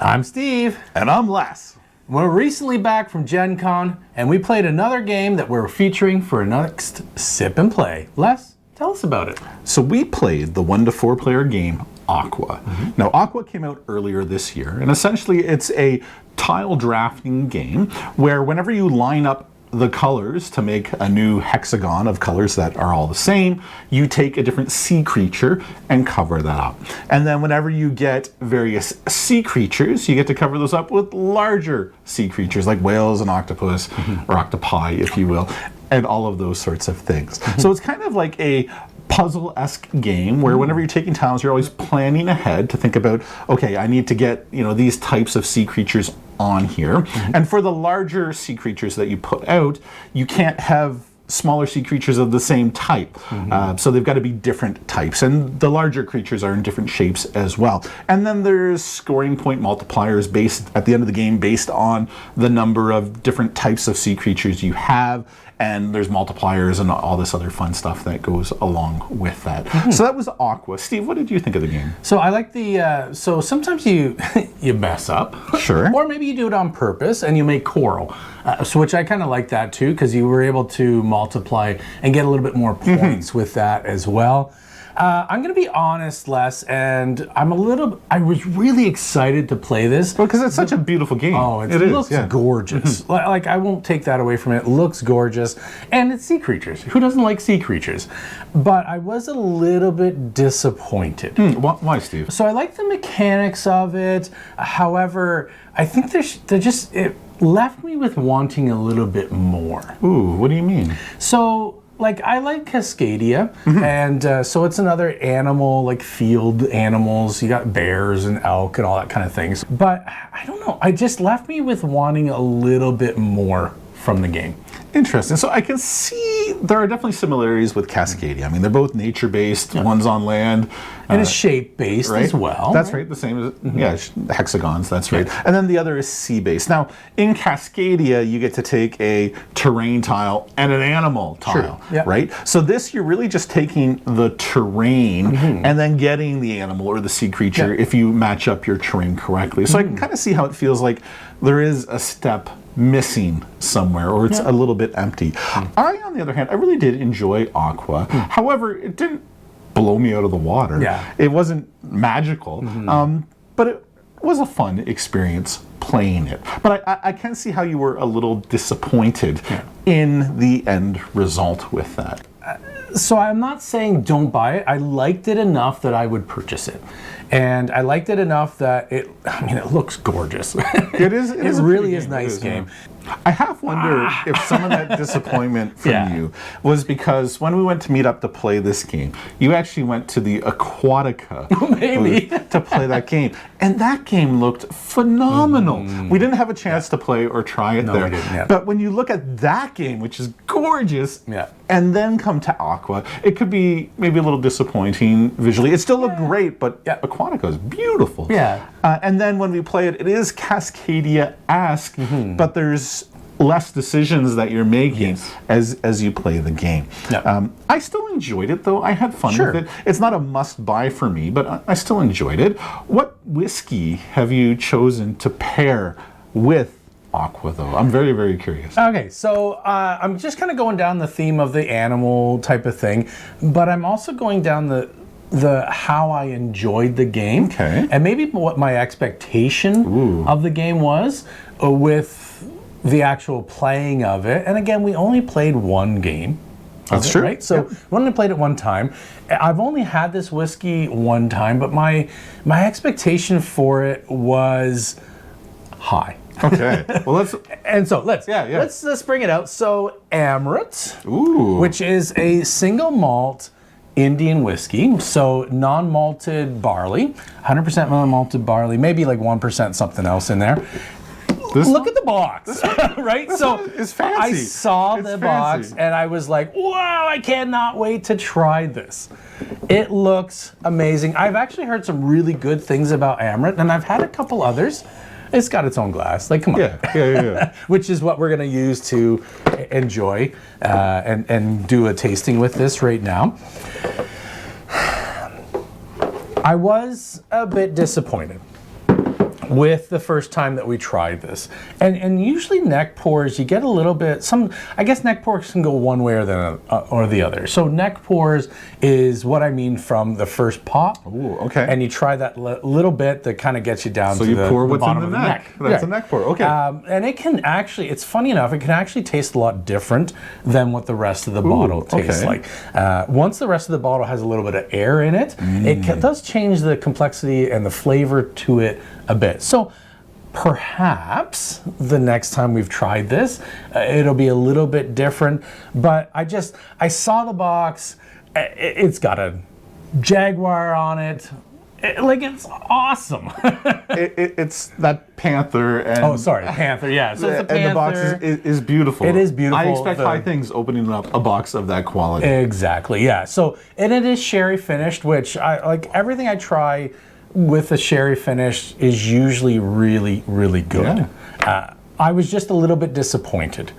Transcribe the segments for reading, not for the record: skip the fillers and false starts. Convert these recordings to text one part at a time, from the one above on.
I'm Steve. And I'm Les. We're recently back from Gen Con, and we played another game that we're featuring for our next Sip and Play. Les, tell us about it. So we played the 1 to 4 player game, Aqua. Now, Aqua came out earlier this year, and essentially it's a tile drafting game where whenever you line up the colors to make a new hexagon of colors that are all the same, you take a different sea creature and cover that up. And then whenever you get various sea creatures, you get to cover those up with larger sea creatures like whales and octopus, or octopi, if you will, and all of those sorts of things. So it's kind of like a puzzle-esque game where whenever you're taking tiles, you're always planning ahead to think about, okay, I need to get, these types of sea creatures on here. And for the larger sea creatures that you put out, you can't have smaller sea creatures of the same type. So they've got to be different types. And the larger creatures are in different shapes as well. And then there's scoring point multipliers based at the end of the game based on the number of different types of sea creatures you have. And there's multipliers and all this other fun stuff that goes along with that. So that was Aqua. Steve, what did you think of the game? So I like the, so sometimes you you mess up. Sure. Or maybe you do it on purpose and you make coral. So which I kind of like that too, because you were able to multiply and get a little bit more points with that as well. I'm going to be honest, Les, and I was really excited to play this. Well, because it's such a beautiful game. Oh, it looks gorgeous. Like, I won't take that away from it. It looks gorgeous. And it's sea creatures. Who doesn't like sea creatures? But I was a little bit disappointed. Why, Steve? So I like the mechanics of it. However, I think it left me with wanting a little bit more. Ooh, what do you mean? So, like, I like Cascadia, and so it's another animal, like field animals. You got bears and elk and all that kind of things. But I don't know, it just left me with wanting a little bit more from the game. Interesting. So I can see there are definitely similarities with Cascadia. I mean, they're both nature-based. One's on land. And it's shape-based as well. That's right. The same as, hexagons, that's right. And then the other is sea-based. Now, in Cascadia, you get to take a terrain tile and an animal tile, right? So this, you're really just taking the terrain and then getting the animal or the sea creature if you match up your terrain correctly. So I can kind of see how it feels like there is a step missing somewhere, or it's a little bit empty. I, on the other hand, I really did enjoy Aqua. However, it didn't blow me out of the water. It wasn't magical, but it was a fun experience playing it. But I can see how you were a little disappointed in the end result with that. So I'm not saying don't buy it. I liked it enough that I would purchase it. And I liked it enough that it looks gorgeous. It is. It really is a nice game. I have wondered if some of that disappointment from you was because when we went to meet up to play this game, you actually went to the Aquatica booth to play that game. And that game looked phenomenal. We didn't have a chance to play or try it there. We didn't, But when you look at that game, which is gorgeous, and then come to Aqua, it could be maybe a little disappointing visually. It still looked great, but Aquatica is beautiful. And then when we play it, it is Cascadia-esque, but there's less decisions that you're making as you play the game. I still enjoyed it, though. I had fun with it. It's not a must-buy for me, but I still enjoyed it. What whiskey have you chosen to pair with Aqua, though? I'm very, very curious. Okay, so I'm just kind of going down the theme of the animal type of thing, but I'm also going down the how I enjoyed the game, and maybe what my expectation of the game was with the actual playing of it. And again, we only played one game. That's true, right? So we only played it one time. I've only had this whiskey one time, but my expectation for it was high. Okay. Well, let's bring it out. So Amrut, which is a single malt Indian whiskey, so non-malted barley, 100% non-malted barley, maybe like 1% something else in there. Look at the box, right? So it's fancy. I saw the box and I was like, wow, I cannot wait to try this. It looks amazing. I've actually heard some really good things about Amrut, and I've had a couple others. It's got its own glass. Like, come on. Yeah. Which is what we're going to use to enjoy and do a tasting with this right now. I was a bit disappointed with the first time that we tried this. And usually neck pours, you get a little bit, I guess neck pours can go one way or the other. So neck pours is what I mean from the first pop. Ooh, okay. And you try that little bit that kind of gets you down so to you the pour what's bottom in the of neck. the That's yeah. a neck pour, okay. And it can actually, it's funny enough, it can actually taste a lot different than what the rest of the bottle tastes like. Once the rest of the bottle has a little bit of air in it, it does change the complexity and the flavor to it a bit. So perhaps the next time we've tried this, it'll be a little bit different. But I saw the box. It's got a jaguar on it. It's awesome. It's that panther. And panther. Yeah. So it's a panther. And the box is beautiful. It is beautiful. I expect high things opening up a box of that quality. Exactly. Yeah. So and it is sherry finished, which I like. Everything I try with a sherry finish is usually really, really good. Yeah. I was just a little bit disappointed.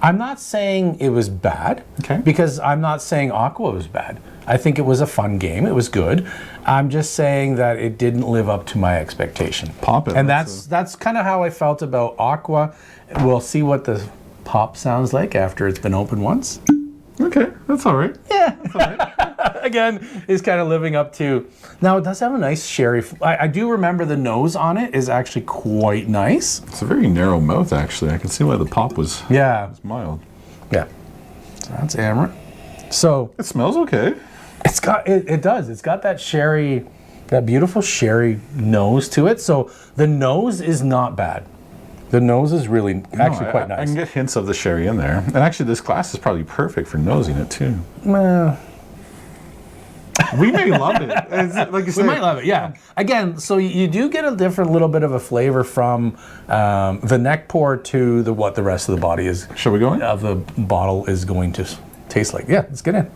I'm not saying it was bad, because I'm not saying Aqua was bad. I think it was a fun game. It was good. I'm just saying that it didn't live up to my expectation. Pop it. And that's kind of how I felt about Aqua. We'll see what the pop sounds like after it's been opened once. Okay, that's all right. Yeah. That's all right. Again, is kind of living up to. Now it does have a nice sherry. I do remember the nose on it is actually quite nice. It's a very narrow mouth, actually. I can see why the pop was mild. Yeah. So that's Amrut. So it smells okay. It's got it does. It's got that sherry, that beautiful sherry nose to it. So the nose is not bad. The nose is really actually quite nice. I can get hints of the sherry in there. And actually this glass is probably perfect for nosing it too. We may love it. Like you said, we might love it, yeah. Again, so you do get a different little bit of a flavor from the neck pour to what the rest of the body is. Shall we go in? Of the bottle is going to taste like. Yeah, let's get in.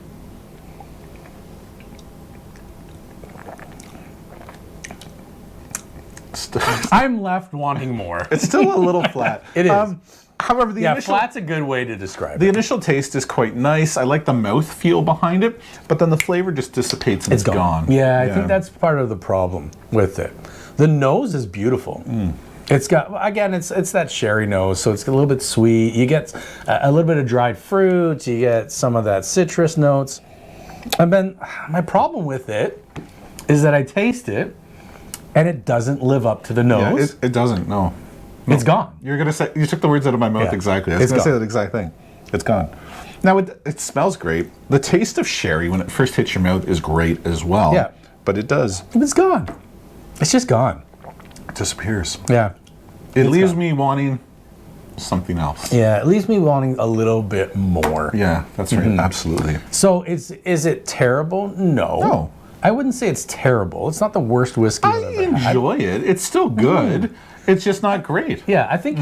I'm left wanting more. It's still a little flat. It is. However, flat's a good way to describe it. The initial taste is quite nice. I like the mouth feel behind it, but then the flavor just dissipates and it's gone. Yeah, I think that's part of the problem with it. The nose is beautiful. It's got, again, it's that sherry nose, so it's a little bit sweet. You get a little bit of dried fruit. You get some of that citrus notes. And then my problem with it is that I taste it, and it doesn't live up to the nose. Yeah, it doesn't, no. It's gone. You're gonna say, you took the words out of my mouth exactly. I was gonna say that exact thing. It's gone. Now it smells great. The taste of sherry when it first hits your mouth is great as well. Yeah. But it does. It's gone. It's just gone. It disappears. Yeah. It leaves me wanting something else. Yeah, it leaves me wanting a little bit more. Yeah, that's right. Absolutely. So is it terrible? No. No. I wouldn't say it's terrible. It's not the worst whiskey I've ever had. I enjoy it. It's still good. It's just not great. Yeah, I think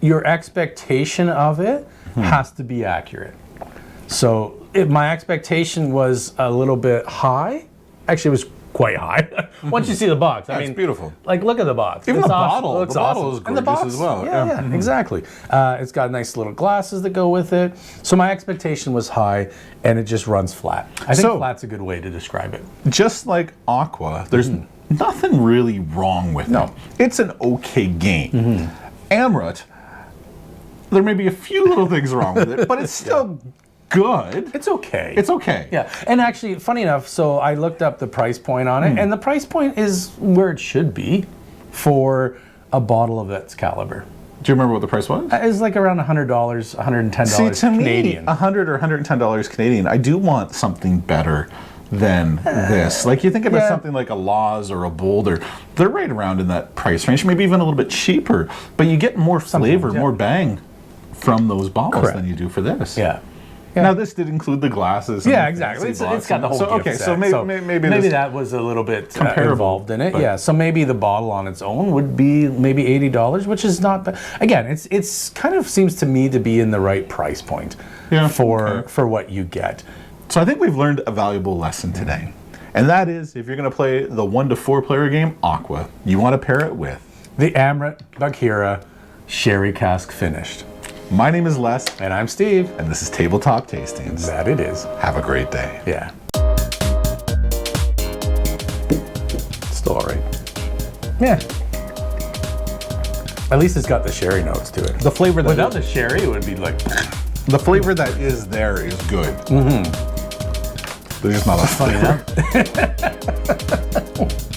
your expectation of it has to be accurate. So my expectation was a little bit high. Actually, it was quite high. Once you see the box, I mean, it's beautiful. Like, look at the box. Even it's the awesome. bottle. It looks the bottle awesome. is And the gorgeous box, as well. Yeah, exactly. It's got nice little glasses that go with it. So my expectation was high, and it just runs flat. I think flat's a good way to describe it. Just like Aqua, there's nothing really wrong with it. It's an okay game. Amrut, there may be a few little things wrong with it, but it's still good. It's okay. It's okay. Yeah, and actually, funny enough, so I looked up the price point on it, and the price point is where it should be for a bottle of its caliber. Do you remember what the price was? It's like around $100, $110 See, to Canadian. Me, $100 or $110 Canadian, I do want something better than this. Like, you think about something like a Laws or a Boulder, they're right around in that price range, maybe even a little bit cheaper, but you get more flavor, more bang from those bottles than you do for this. Yeah. Now, this did include the glasses. Yeah, exactly. It's got the whole gift set. So maybe that was a little bit involved in it. Yeah, so maybe the bottle on its own would be maybe $80, which is not bad. Again, it's kind of seems to me to be in the right price point for what you get. So I think we've learned a valuable lesson today. And that is, if you're going to play the 1 to 4 player game, Aqua, you want to pair it with the Amrut Bagheera Sherry Cask Finished. My name is Les. And I'm Steve. And this is Tabletop Tastings. That it is. Have a great day. Yeah. Still all right. Yeah. At least it's got the sherry notes to it. The flavor that Without the sherry, it would be like... the flavor that is there is good. There's just not a Funny, huh?